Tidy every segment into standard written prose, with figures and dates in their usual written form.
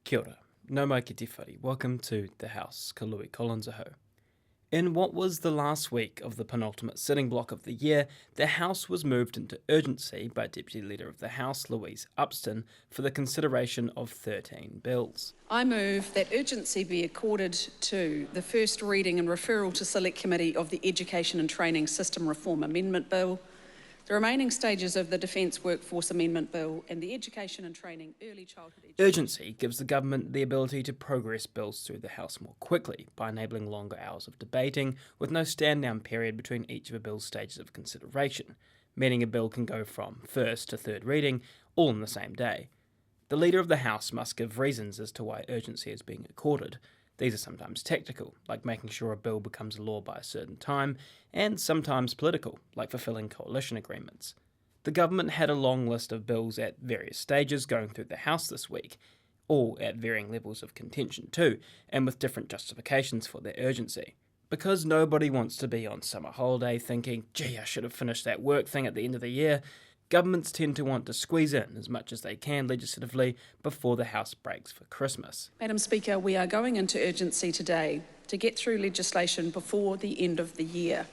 Kia ora. No mai ki te whare. Welcome to the House. Ka Lui Collins aho. In what was the last week of the penultimate sitting block of the year, the House was moved into urgency by Deputy Leader of the House, Louise Upston, for the consideration of 13 bills. I move that urgency be accorded to the first reading and referral to Select Committee of the Education and Training System Reform Amendment Bill, the remaining stages of the Defence Workforce Amendment Bill and the Education and Training Early Childhood Education. Urgency gives the government the ability to progress bills through the House more quickly by enabling longer hours of debating with no stand-down period between each of a bill's stages of consideration, meaning a bill can go from first to third reading all in the same day. The Leader of the House must give reasons as to why urgency is being accorded. These are sometimes technical, like making sure a bill becomes a law by a certain time, and sometimes political, like fulfilling coalition agreements. The government had a long list of bills at various stages going through the House this week, all at varying levels of contention too, and with different justifications for their urgency. Because nobody wants to be on summer holiday thinking, gee, I should have finished that work thing at the end of the year, governments tend to want to squeeze in as much as they can legislatively before the House breaks for Christmas. Madam Speaker, we are going into urgency today to get through legislation before the end of the year.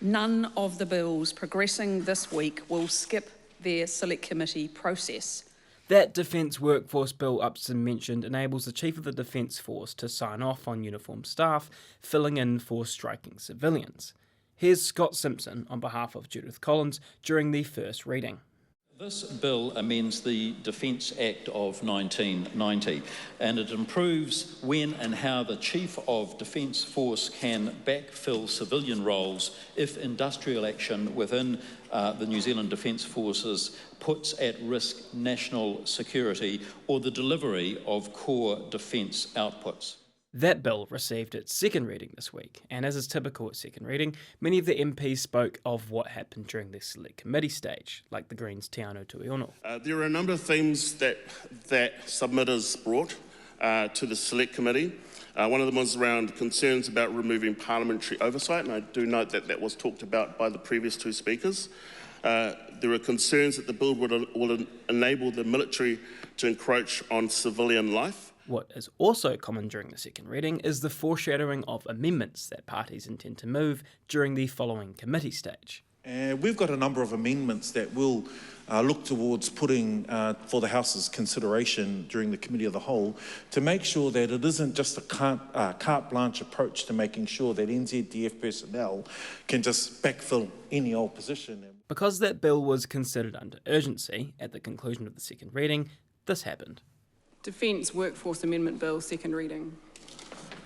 None of the bills progressing this week will skip their Select Committee process. That Defence Workforce Bill Upson mentioned enables the Chief of the Defence Force to sign off on uniformed staff, filling in for striking civilians. Here's Scott Simpson on behalf of Judith Collins during the first reading. This bill amends the Defence Act of 1990 and it improves when and how the Chief of Defence Force can backfill civilian roles if industrial action within the New Zealand Defence Forces puts at risk national security or the delivery of core defence outputs. That bill received its second reading this week, and as is typical at second reading, many of the MPs spoke of what happened during the Select Committee stage, like the Greens' Te Anō Tuiono. There are a number of themes that submitters brought to the Select Committee. One of them was around concerns about removing parliamentary oversight, and I do note that that was talked about by the previous two speakers. There are concerns that the bill will enable the military to encroach on civilian life. What is also common during the second reading is the foreshadowing of amendments that parties intend to move during the following committee stage. We've got a number of amendments that we'll look towards putting for the House's consideration during the Committee of the Whole to make sure that it isn't just a carte blanche approach to making sure that NZDF personnel can just backfill any old position. Because that bill was considered under urgency at the conclusion of the second reading, this happened. Defence Workforce Amendment Bill, second reading.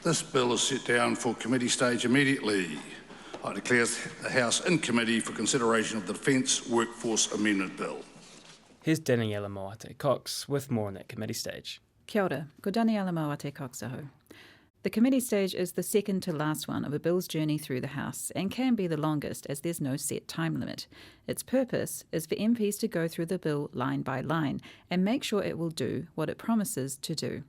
This bill is set down for committee stage immediately. I declare the House in committee for consideration of the Defence Workforce Amendment Bill. Here's Daniela Moate-Cox with more on that committee stage. Kia ora, ko Daniela Moate-Cox aho. The committee stage is the second to last one of a bill's journey through the House and can be the longest as there's no set time limit. Its purpose is for MPs to go through the bill line by line and make sure it will do what it promises to do.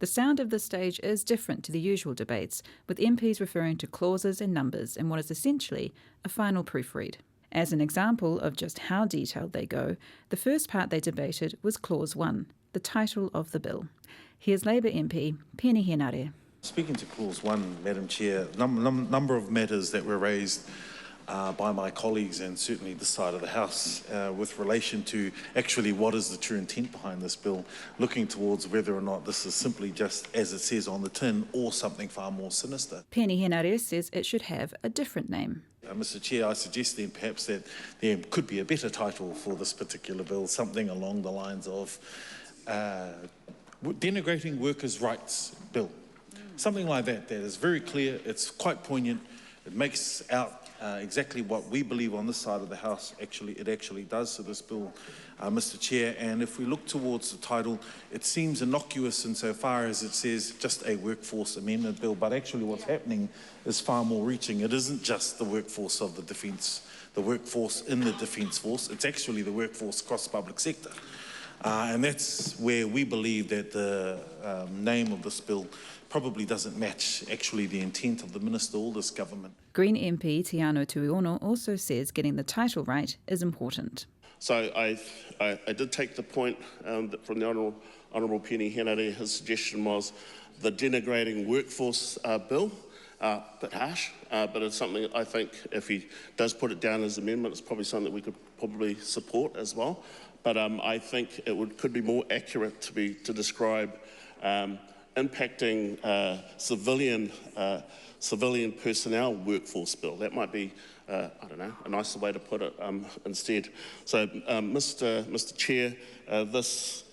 The sound of this stage is different to the usual debates, with MPs referring to clauses and numbers in what is essentially a final proofread. As an example of just how detailed they go, the first part they debated was Clause 1, the title of the bill. Here's Labour MP Peeni Henare. Speaking to Clause 1, Madam Chair, number of matters that were raised by my colleagues and certainly this side of the House with relation to actually what is the true intent behind this bill, looking towards whether or not this is simply just as it says on the tin or something far more sinister. Peeni Henare says it should have a different name. Mr. Chair, I suggest then perhaps that there could be a better title for this particular bill, something along the lines of Denigrating Workers' Rights Bill. Something like that, that is very clear, it's quite poignant, it makes out exactly what we believe on this side of the House it actually does to this bill, Mr. Chair. And if we look towards the title, it seems innocuous insofar as it says just a workforce amendment bill, but actually what's happening is far more reaching. It isn't just the workforce of the defence, the workforce in the Defence Force, it's actually the workforce across public sector. And that's where we believe that the name of this bill probably doesn't match actually the intent of the Minister or this government. Green MP Te Anō Tuiono also says getting the title right is important. So I did take the point from the Honourable Penny Henare. His suggestion was the denigrating workforce bill, a bit harsh, but it's something I think if he does put it down as an amendment, it's probably something that we could probably support as well. But I think it could be more accurate to describe impacting civilian personnel workforce bill. That might be, I don't know, a nicer way to put it instead. So, Mr. Chair, this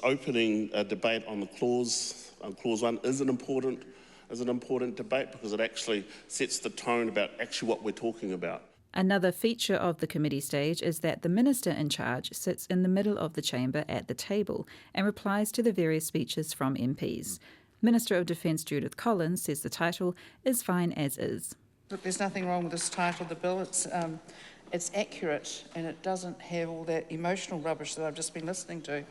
opening debate on the clause 1 is an important debate because it actually sets the tone about actually what we're talking about. Another feature of the committee stage is that the minister in charge sits in the middle of the chamber at the table and replies to the various speeches from MPs. Minister of Defence Judith Collins says the title is fine as is. Look, there's nothing wrong with this title of the bill. It's accurate and it doesn't have all that emotional rubbish that I've just been listening to.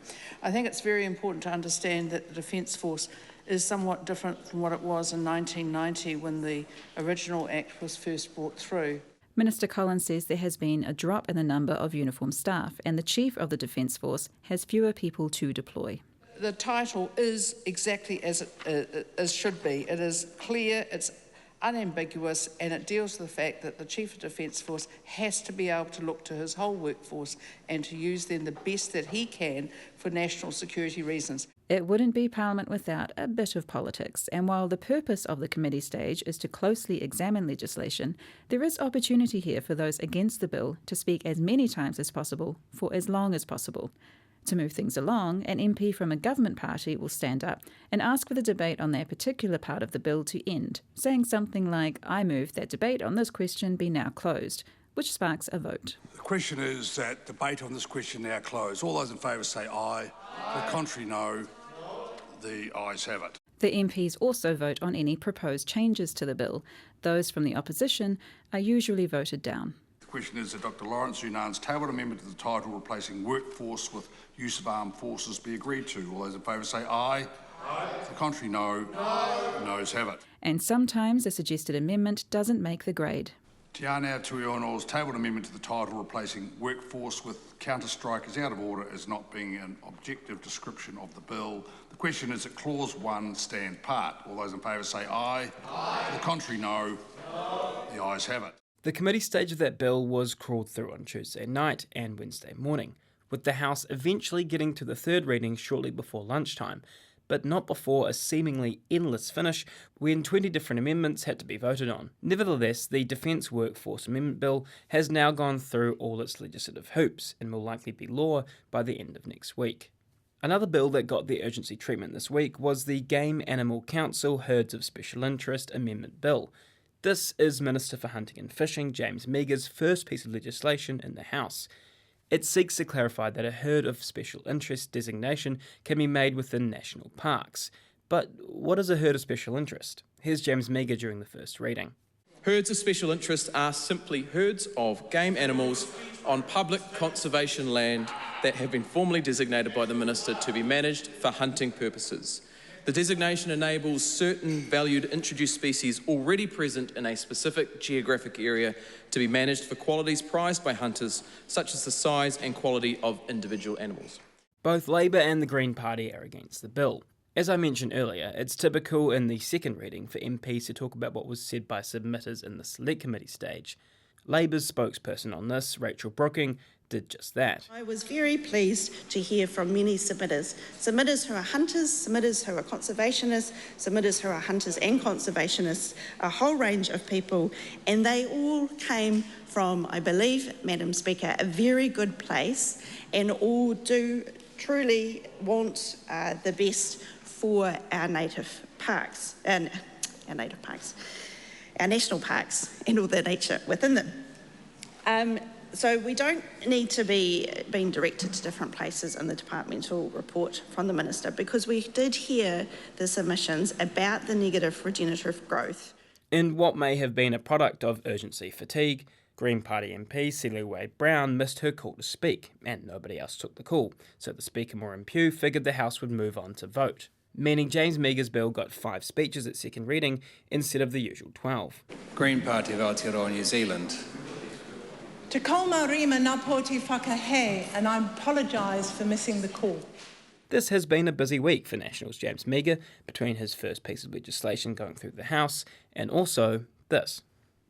I think it's very important to understand that the Defence Force is somewhat different from what it was in 1990 when the original Act was first brought through. Minister Collins says there has been a drop in the number of uniformed staff and the Chief of the Defence Force has fewer people to deploy. The title is exactly as it should be. It is clear, it's unambiguous, and it deals with the fact that the Chief of Defence Force has to be able to look to his whole workforce and to use them the best that he can for national security reasons. It wouldn't be Parliament without a bit of politics, and while the purpose of the committee stage is to closely examine legislation, there is opportunity here for those against the bill to speak as many times as possible for as long as possible. To move things along, an MP from a government party will stand up and ask for the debate on their particular part of the bill to end, saying something like, "I move that debate on this question be now closed," which sparks a vote. The question is that debate on this question now closed. All those in favour say aye. The contrary, no. The ayes have it. The MPs also vote on any proposed changes to the bill. Those from the opposition are usually voted down. The question is that Dr Lawrence Unan's tabled amendment to the title replacing workforce with use of armed forces be agreed to. All those in favour say aye. Aye. The contrary, no. No. The noes have it. And sometimes a suggested amendment doesn't make the grade. Te Anau Tuiono's tabled amendment to the title replacing workforce with counter-strike is out of order as not being an objective description of the bill. The question is that clause 1 stand part. All those in favour say aye. Aye. The contrary, no. No. The ayes have it. The committee stage of that bill was crawled through on Tuesday night and Wednesday morning, with the House eventually getting to the third reading shortly before lunchtime, but not before a seemingly endless finish when 20 different amendments had to be voted on. Nevertheless, the Defence Workforce Amendment Bill has now gone through all its legislative hoops and will likely be law by the end of next week. Another bill that got the urgency treatment this week was the Game Animal Council Herds of Special Interest Amendment Bill. This is Minister for Hunting and Fishing James Meagher's first piece of legislation in the House. It seeks to clarify that a herd of special interest designation can be made within national parks. But what is a herd of special interest? Here's James Meagher during the first reading. Herds of special interest are simply herds of game animals on public conservation land that have been formally designated by the Minister to be managed for hunting purposes. The designation enables certain valued introduced species already present in a specific geographic area to be managed for qualities prized by hunters, such as the size and quality of individual animals. Both Labour and the Green Party are against the bill. As I mentioned earlier, it's typical in the second reading for MPs to talk about what was said by submitters in the Select Committee stage. Labour's spokesperson on this, Rachel Brooking, did just that. I was very pleased to hear from many submitters who are hunters, submitters who are conservationists, submitters who are hunters and conservationists, a whole range of people, and they all came from, I believe, Madam Speaker, a very good place, and all do truly want the best for our native parks, our national parks, and all the nature within them. So we don't need to be being directed to different places in the departmental report from the Minister, because we did hear the submissions about the negative regenerative growth. In what may have been a product of urgency fatigue, Green Party MP Celia Wade-Brown missed her call to speak, and nobody else took the call, so the Speaker Maureen Pugh figured the House would move on to vote, meaning James Meagher's bill got 5 speeches at second reading instead of the usual 12. Green Party of Aotearoa New Zealand. Te kauma rima nā pōti whakahe, and I apologise for missing the call. This has been a busy week for Nationals' James Meagher, between his first piece of legislation going through the House and also this.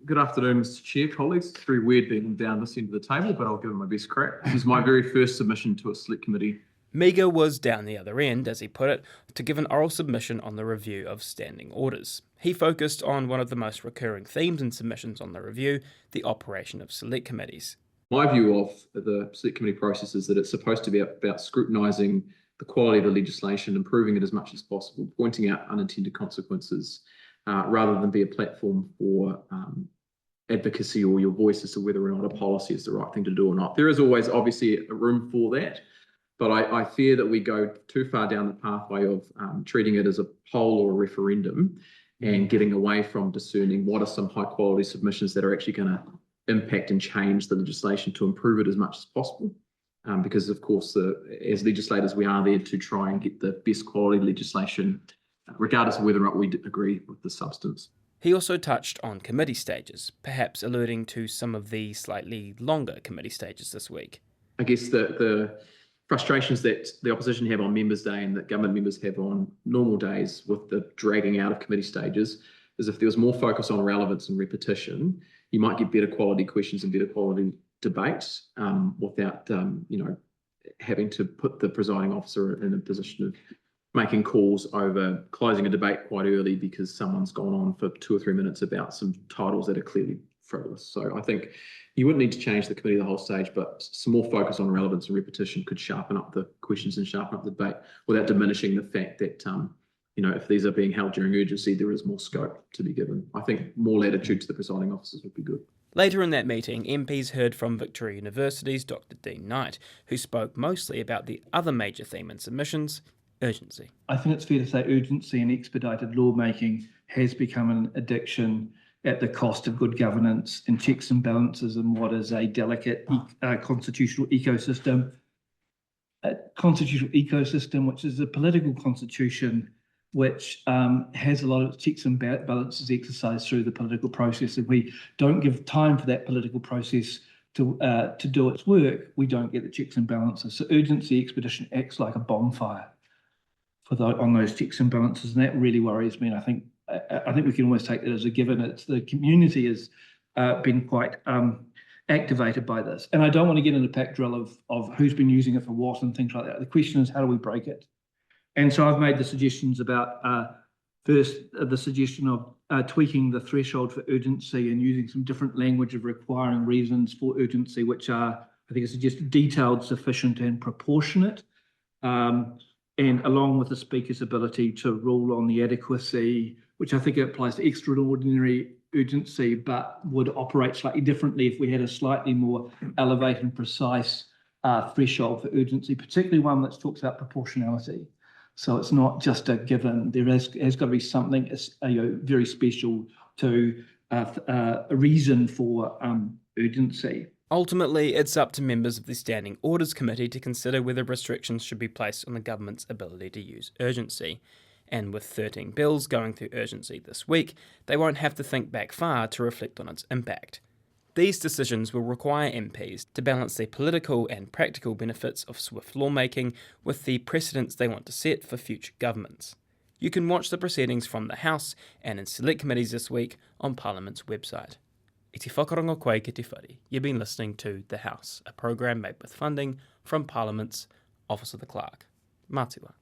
Good afternoon, Mr. Chair, colleagues. It's very weird being down this end of the table, but I'll give it my best crack. This is my very first submission to a select committee. Meagher was down the other end, as he put it, to give an oral submission on the review of standing orders. He focused on one of the most recurring themes in submissions on the review, the operation of select committees. My view of the select committee process is that it's supposed to be about scrutinising the quality of the legislation, improving it as much as possible, pointing out unintended consequences, rather than be a platform for advocacy or your voice as to whether or not a policy is the right thing to do or not. There is always obviously a room for that, but I fear that we go too far down the pathway of treating it as a poll or a referendum and getting away from discerning what are some high quality submissions that are actually going to impact and change the legislation to improve it as much as possible. Because of course, as legislators, we are there to try and get the best quality legislation, regardless of whether or not we agree with the substance. He also touched on committee stages, perhaps alluding to some of the slightly longer committee stages this week. I guess the frustrations that the opposition have on Members' Day and that government members have on normal days with the dragging out of committee stages is if there was more focus on relevance and repetition, you might get better quality questions and better quality debates without having to put the presiding officer in a position of making calls over closing a debate quite early because someone's gone on for 2 or 3 minutes about some titles that are clearly frivolous. So I think you wouldn't need to change the committee the whole stage, but some more focus on relevance and repetition could sharpen up the questions and sharpen up the debate without diminishing the fact that if these are being held during urgency, there is more scope to be given. I think more latitude to the presiding officers would be good. Later in that meeting, MPs heard from Victoria University's Dr. Dean Knight, who spoke mostly about the other major theme in submissions, urgency. I think it's fair to say urgency and expedited lawmaking has become an addiction at the cost of good governance and checks and balances in what is a delicate constitutional ecosystem. A constitutional ecosystem, which is a political constitution, which has a lot of checks and balances exercised through the political process. If we don't give time for that political process to do its work, we don't get the checks and balances. So urgency expedition acts like a bonfire on those checks and balances, and that really worries me. And I think we can almost take that as a given. The community has been quite activated by this, and I don't want to get into pack drill of who's been using it for what and things like that. The question is, how do we break it? And so I've made the suggestions about first the suggestion of tweaking the threshold for urgency and using some different language of requiring reasons for urgency, which are, I think I suggest, detailed, sufficient and proportionate, and along with the Speaker's ability to rule on the adequacy, which I think applies to extraordinary urgency, but would operate slightly differently if we had a slightly more elevated and precise threshold for urgency, particularly one that talks about proportionality. So it's not just a given. There has got to be something very special to a reason for urgency. Ultimately, it's up to members of the Standing Orders Committee to consider whether restrictions should be placed on the government's ability to use urgency. And with 13 bills going through urgency this week, they won't have to think back far to reflect on its impact. These decisions will require MPs to balance the political and practical benefits of swift lawmaking with the precedents they want to set for future governments. You can watch the proceedings from the House and in select committees this week on Parliament's website. I te whakarongo koe ki te whare. You've been listening to The House, a program made with funding from Parliament's Office of the Clerk. Mātua.